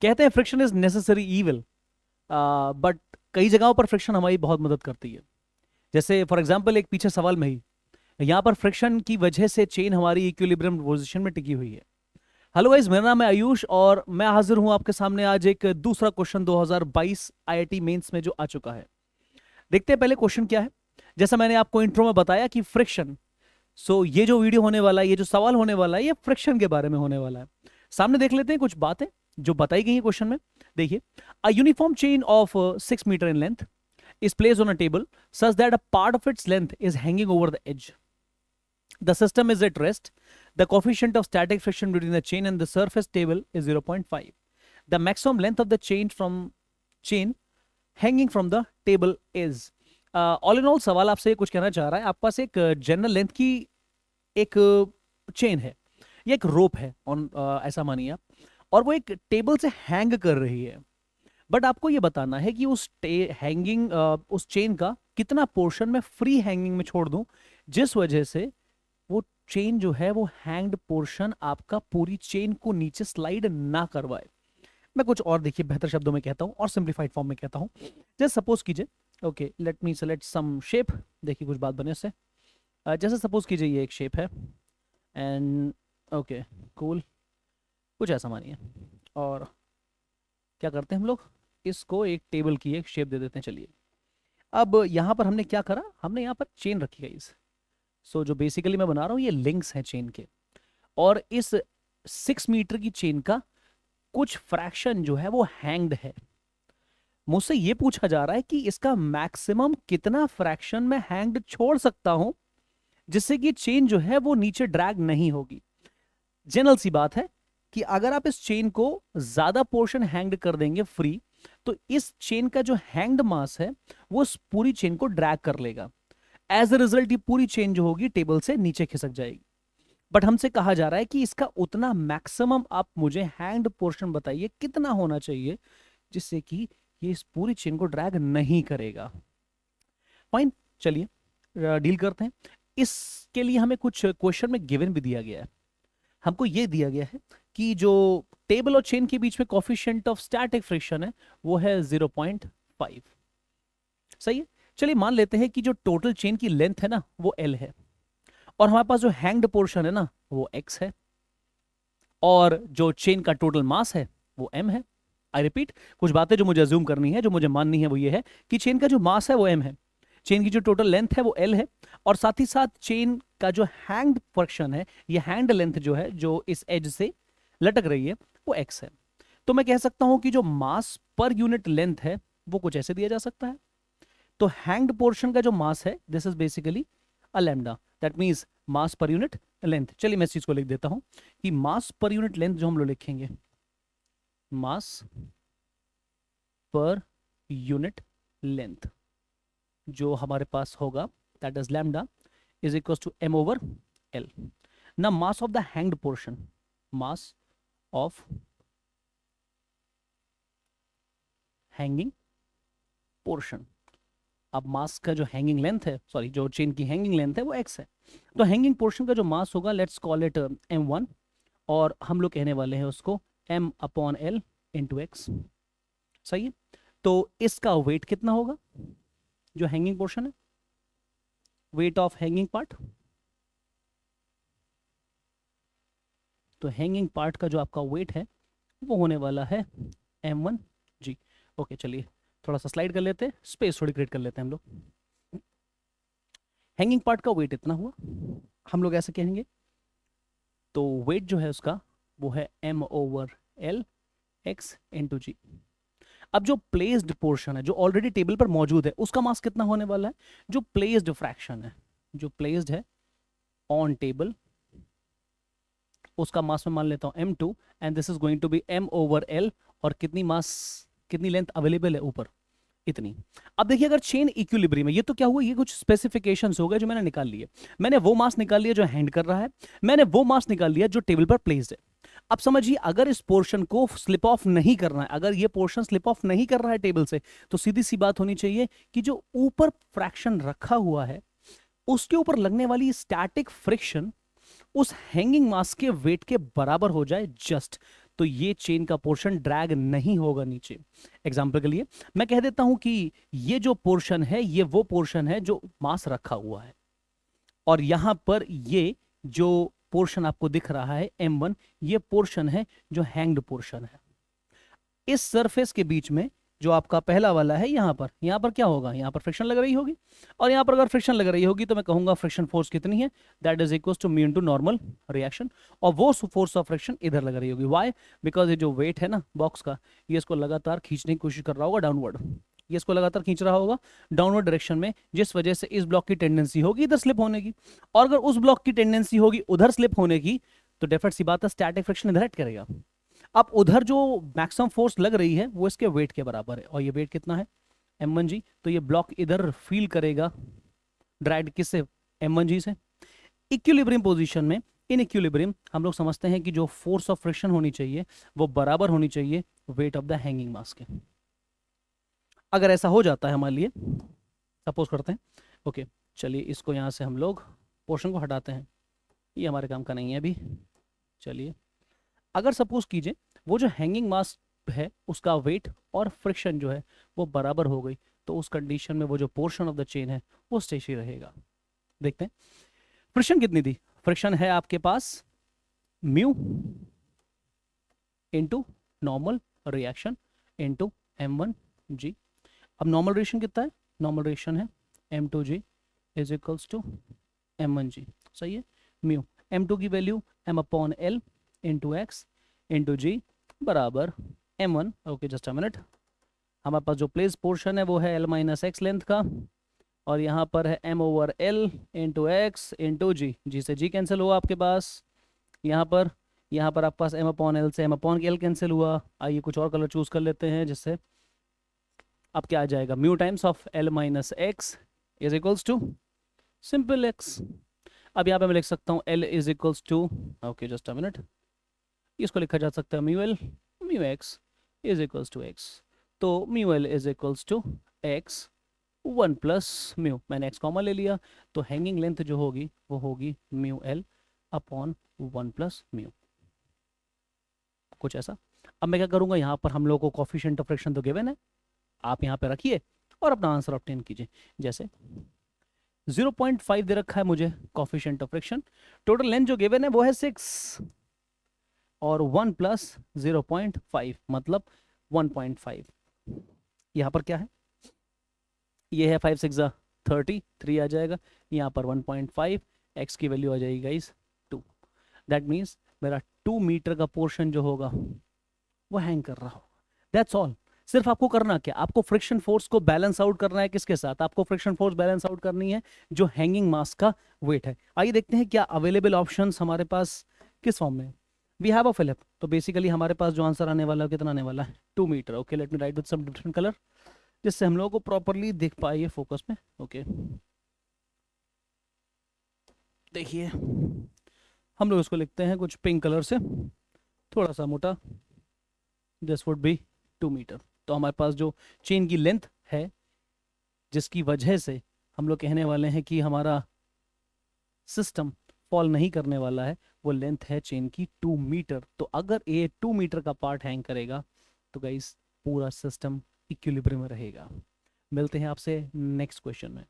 कहते हैं friction is necessary evil, but कई जगहों पर फ्रिक्शन हमारी बहुत मदद करती है। जैसे फॉर एग्जाम्पल एक पीछे सवाल में ही, यहाँ पर फ्रिक्शन की वजह से चेन हमारी इक्विलिब्रियम पोजीशन में टिकी हुई है। हेलो गाइस, मेरा नाम है आयुष और मैं हाजिर हूँ आपके सामने आज एक दूसरा क्वेश्चन 2022 आईआईटी मेंस में जो आ चुका है। देखते हैं पहले क्वेश्चन क्या है। जैसा मैंने आपको इंट्रो में बताया कि फ्रिक्शन, सो ये जो वीडियो होने वाला है, ये जो सवाल होने वाला है, ये फ्रिक्शन के बारे में होने वाला है। सामने देख लेते हैं कुछ बातें जो बताई गई है क्वेश्चन में। देखिए, a uniform chain of 6 metre in length is placed on a table such that a part of its length is hanging over the edge. The system is at rest. The coefficient of static friction between the chain and the surface table is 0.5. The maximum length of the chain hanging from the table is all in all सवाल आपसे कुछ कहना चाह रहा है। आपके पास एक general length की एक चेन है, ये एक रोप है ऑन, ऐसा मानिए आप, और वो एक टेबल से हैंग कर रही है। बट आपको ये बताना है कि उस हैंगिंग उस चेन का कितना पोर्शन मैं फ्री हैंगिंग में छोड़ दूं, जिस वजह से वो चेन जो है वो हैंग्ड पोर्शन आपका पूरी चेन को नीचे स्लाइड ना करवाए। मैं कुछ और देखिए बेहतर शब्दों में कहता हूं और सिंप्लीफाइड फॉर्म में कहता हूं। जैसे सपोज कीजिए, okay let me select some shape. देखिए कुछ बात बने से, जैसे सपोज कीजिए ये एक शेप है एंड ओके कूल, कुछ ऐसा मानिए। और क्या करते हैं हम लोग, इसको एक टेबल की एक शेप दे देते हैं। चलिए, अब यहां पर हमने क्या करा, हमने यहां पर चेन रखी है इस, सो जो बेसिकली मैं बना रहा हूं ये लिंक्स हैं चेन के, और इस 6 मीटर की चेन का कुछ फ्रैक्शन जो है वो हैंग्ड है। मुझसे ये पूछा जा रहा है कि इसका मैक्सिमम कितना फ्रैक्शन मैं हैंग्ड छोड़ सकता हूं जिससे कि चेन जो है वो नीचे ड्रैग नहीं होगी। जनरल सी बात है कि अगर आप इस चेन को ज्यादा पोर्शन हैंग्ड कर देंगे फ्री, तो इस चेन का जो हैंग्ड मास है वो इस पूरी चेन को ड्रैग कर लेगा। एज अ रिजल्ट ये पूरी चेन जो होगी टेबल से नीचे खिसक जाएगी। बट हमसे कहा जा रहा है कि इसका उतना मैक्सिमम आप मुझे हैंग्ड पोर्शन बताइए कितना होना चाहिए जिससे कि ये इस पूरी चेन को ड्रैग नहीं करेगा। फाइन, चलिए डील करते हैं। इसके लिए हमें कुछ क्वेश्चन में गिवन भी दिया गया है। हमको ये दिया गया है कि जो टेबल और चेन के बीच में कोफिशिएंट ऑफ स्टैटिक फ्रिक्शन है वो है 0.5। सही है। चलिए मान लेते हैं कि जो टोटल चेन की लेंथ है ना वो L है, और हमारे पास जो हैंग्ड पोर्शन है ना वो X है, और जो चेन का टोटल मास है वो M है। आई रिपीट, कुछ बातें जो मुझे अज्यूम करनी है, जो मुझे माननी है, वो ये है कि चेन का जो मास है वो M है, चेन की जो टोटल लेंथ है वो L है, और साथ ही साथ चेन का जो हैंग्ड फ्रैक्शन है, ये हैंड लेंथ जो है जो इस एज से लटक रही है वो X है। तो मैं कह सकता हूं कि जो मास पर यूनिट लेंथ है वो कुछ ऐसे दिया जा सकता है। तो हैंग्ड पोर्शन का जो मास है this is basically a lambda, that means mass per unit length. चलिए मैं इस चीज को लिख देता हूं कि मास पर यूनिट लेंथ जो हम लोग लिखेंगे, मास पर यूनिट लेंथ जो हमारे पास होगा that is lambda is equal to m over l। ना mass of the hanged portion, mass of hanging portion. अब मास का जो हैंगिंग लेंथ है, सॉरी जो चेन की हैंगिंग लेंथ है वो x है, तो हैंगिंग पोर्शन का जो मास होगा लेट्स कॉल इट m1, और हम लोग कहने वाले हैं उसको m upon l into x. सही है। तो इसका वेट कितना होगा, जो हैंगिंग पोर्शन है, वेट ऑफ हैंगिंग पार्ट। तो हैंगिंग पार्ट का जो आपका वेट है वो होने वाला है m1g। ओके चलिए थोड़ा सा स्लाइड कर लेते हैं, स्पेस थोड़ी क्रिएट कर लेते हैं हम लोग। हैंगिंग पार्ट का वेट इतना हुआ, हम लोग ऐसे कहेंगे। तो वेट जो है उसका वो है m over l x into g. अब जो प्लेस्ड पोर्शन है जो ऑलरेडी टेबल पर मौजूद है उसका मास कितना होने वाला है, जो प्लेस्ड फ्रैक्शन है, जो प्लेस्ड है ऑन टेबल, उसका मास में मान लेता हूं m2 and this is going to be m over l, और कितनी मास, कितनी लेंथ अवेलेबल है ऊपर, इतनी। अब देखिए अगर चेन इक्विलिब्रियम है, ये तो क्या हुआ, ये कुछ स्पेसिफिकेशंस हो गए जो मैंने निकाल लिए। मैंने वो मास निकाल लिया जो हैंड कर रहा है, मैंने वो मास निकाल लिया जो टेबल पर प्लेस्ड है। अब समझिए अगर इस पोर्शन को स्लिप ऑफ नहीं करना है, अगर ये पोर्शन स्लिप ऑफ नहीं कर रहा है टेबल से, तो सीधी सी बात होनी चाहिए कि जो ऊपर फ्रैक्शन रखा हुआ है उसके ऊपर लगने वाली स्टैटिक फ्रिक्शन उस हैंगिंग मास के वेट के बराबर हो जाए जस्ट, तो ये चेन का पोर्शन ड्रैग नहीं होगा नीचे। एग्जाम्पल के लिए मैं कह देता हूं कि ये जो पोर्शन है ये वो पोर्शन है जो मास रखा हुआ है, और यहां पर ये जो पोर्शन आपको दिख रहा है M1, ये पोर्शन है जो हैंग्ड पोर्शन है। इस सरफेस के बीच में जो आपका पहला वाला है यहां पर क्या होगा, यहां पर फ्रिक्शन लग रही होगी, और यहां पर अगर फ्रिक्शन लग रही होगी तो मैं कहूंगा फ्रिक्शन फोर्स कितनी है, that is equal to mu into normal reaction, और वो फोर्स ऑफ फ्रिक्शन इधर लग रही होगी। व्हाई? बिकॉज ये जो वेट है ना बॉक्स का, ये इसको लगातार खींचने की कोशिश कर रहा होगा डाउनवर्ड, ये इसको लगातार खींच रहा होगा डाउनवर्ड डायरेक्शन में, जिस वजह से इस ब्लॉक की टेंडेंसी होगी इधर स्लिप होने की, और अगर उस ब्लॉक की टेंडेंसी होगी उधर स्लिप होने की, तो डेफिनेट सी बात है स्टैटिक फ्रिक्शन इधर एक्ट करेगा। अब उधर जो मैक्सिमम फोर्स लग रही है वो इसके वेट के बराबर है, और ये वेट कितना है M1G, तो ये ब्लॉक इधर फील करेगा ड्रैग्ड किससे, M1G से। इक्विलिब्रियम पोजीशन में, इन इक्विलिब्रियम हम लोग समझते हैं कि जो फोर्स ऑफ फ्रिक्शन होनी चाहिए वो बराबर होनी चाहिए वेट ऑफ द हैंगिंग मास के। अगर ऐसा हो जाता है हमारे लिए, सपोज करते हैं, ओके चलिए इसको यहाँ से हम लोग पोर्शन को हटाते हैं, ये हमारे काम का नहीं है अभी। चलिए अगर सपोज कीजिए वो जो हैंगिंग मास है उसका वेट और फ्रिक्शन जो है वो बराबर हो गई, तो उस कंडीशन में वो जो पोर्शन ऑफ द चेन है वो स्टेशनरी रहेगा। देखते हैं फ्रिक्शन कितनी थी, फ्रिक्शन है आपके पास mu into normal reaction into M1G। अब नॉर्मल रिएक्शन कितना है, नॉर्मल रिएक्शन है M2G is equals to M1G, सही है। म्यू M2 की value M/L into x into g बराबर M1। Okay just a minute, हमारे पास जो प्लेस पोर्शन है वो है L-x लेंथ का, और यहाँ पर है M/L इंटू एक्स इंटू जी, जी से जी कैंसिल हुआ आपके पास, यहाँ पर आपके पास M/L से M/L कैंसिल हुआ। आइए कुछ और कलर चूज कर लेते हैं, जिससे अब क्या आ जाएगा, mu times of L-x is equals to simple x। अब यहाँ पे मैं लिख सकता हूँ L is equals to, okay just a minute, इसको लिखा जा सकता है mu L mu x is equals to x, तो mu L is equals to x 1 plus mu, मैंने एक्स कॉमन ले लिया, तो हैंगिंग लेंथ जो होगी वो होगी mu L upon 1 plus mu, कुछ ऐसा। अब मैं क्या करूंगा, यहाँ पर हम लोग को कोफिशिएंट ऑफ फ्रिक्शन तो गिवन है, आप यहाँ पे रखिए और अपना आंसर ऑब्टेन कीजिए। जैसे 0.5 दे रखा है मुझे coefficient of friction, total length जो गिवन है वो है 6, और 1 प्लस 0.5 मतलब 1.5। यहाँ पर क्या है, ये है 5 6 30, 3 आ जाएगा, यहाँ पर 1.5, x की वैल्यू आ जाएगी गाइस 2। दैट मीन्स मेरा 2 मीटर का पोर्शन जो होगा वो हैंग कर रहा होगा। That's all. सिर्फ आपको करना क्या, आपको फ्रिक्शन फोर्स को बैलेंस आउट करना है, किसके साथ, आपको फ्रिक्शन फोर्स बैलेंस आउट करनी है जो हैंगिंग मास का वेट है। आइए देखते हैं क्या अवेलेबल ऑप्शंस हमारे पास किस फॉर्म में। वी हैव अ फिलिप, तो बेसिकली हमारे पास जो आंसर आने वाला है कितना आने वाला है 2 metre. Okay let me write with some different colour, जिससे हम लोगों को प्रॉपरली दिख पाए ये फोकस में। ओके देखिए हम लोग इसको लिखते हैं कुछ पिंक कलर से, थोड़ा सा मोटा, दिस वुड बी 2 मीटर। तो हमारे पास जो चेन की लेंथ है जिसकी वजह से हम लोग कहने वाले हैं कि हमारा सिस्टम फॉल नहीं करने वाला है, वो लेंथ है चेन की 2 मीटर। तो अगर ये 2 मीटर का पार्ट हैंग करेगा तो गाइस पूरा सिस्टम इक्विलिब्रियम में रहेगा। मिलते हैं आपसे नेक्स्ट क्वेश्चन में।